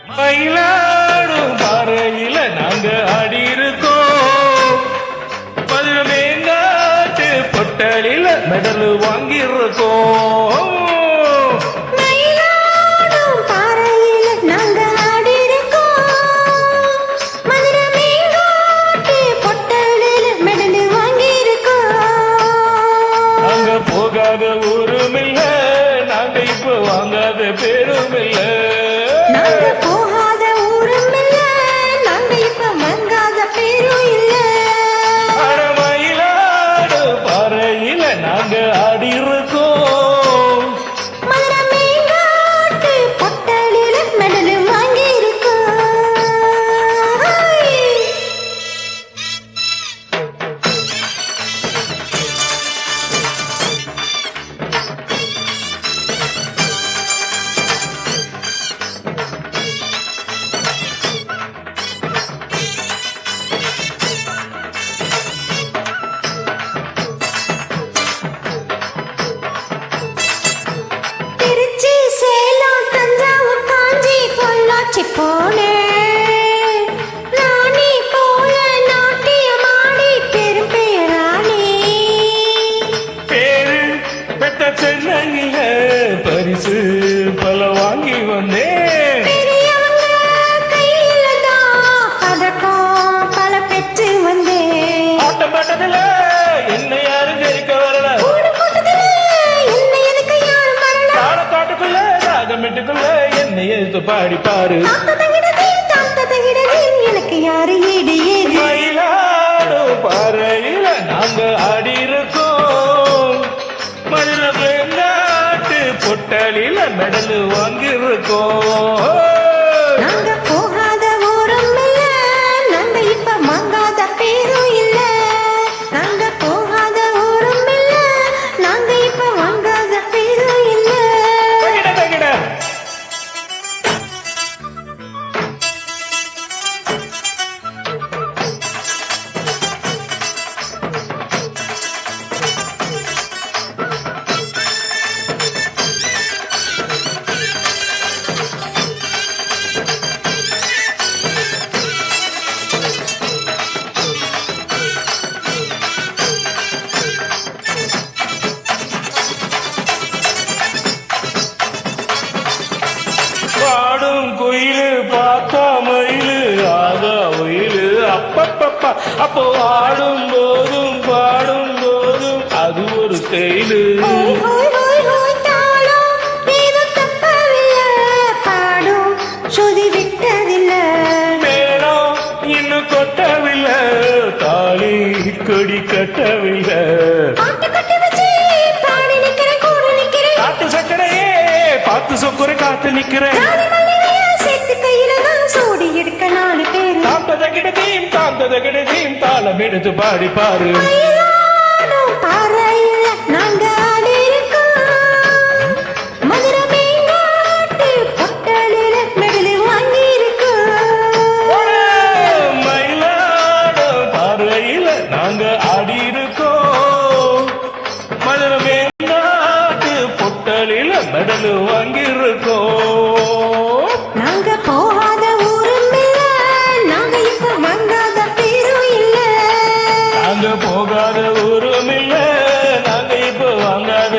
மயிலாடும் பாறையில நாங்க ஆடி இருக்கோம். மதுரமேங்காட்டு பொட்டலில மெடல் வாங்கியிருக்கோம். நாங்க போகாத ஊரும் இல்ல, நாங்க இப்ப வாங்காத பேரும் இல்ல. நாங்க ஆடி இருக்கோம். பொட்டலில மெடல் வாங்கி இருக்கோம். சென்னையில பரிசு பல வாங்கி வந்தேன். பல பெற்று வந்தேன். ஆட்டம் பாட்டதுல என்ன யாரும் ஜெயிக்க வரல. காட்டுக்குள்ள ராகமெட்டுக்குள்ள என்னை எடுத்து பாடி பாரு. எனக்கு யாரு ஈடு ஏது. மயிலாடும் பாறையில நாங்க ஆடி இருக்கோம். மதுரமேங்காட்டு பொட்டலில மெடல் வாங்கியிருக்கோம். நாங்க போகாத ஊரும் இல்ல, நாங்க இப்ப வாங்காத பேரும் இல்ல. நாங்க போகாத ஊரும் இல்ல, நாங்க இப்ப வாங்காத பேரும் இல்ல. பாடும் குயிலு பார்த்தா மயிலு ஆகா ஒயிலு அப்பப்பப்பா. அப்போ ஆடும் போதும் பாடும் போதும் அது ஒரு ஸ்டைலு. மேலும் இன்னும் கொட்டவில்லை, தாலி கொடி கட்டவில்லை. காட்டு சக்கரையே பார்த்து சொக்குரை காத்து நிக்கிறேன். தாண்டதகிடதீம் தாளம் எடுத்து பாடி பாரு. மயிலாடும் பாறையில நாங்க ஆடி இருக்கோம். மதுரமேங்காட்டு பொட்டலில மெடல் வாங்கியிருக்கோம். நாங்க போகாத ஊரும் இல்ல, நாங்க இப்ப வாங்காத பேரும் இல்ல. நாங்க போகாத ஊரும் இல்ல, நாங்க இப்ப வாங்காத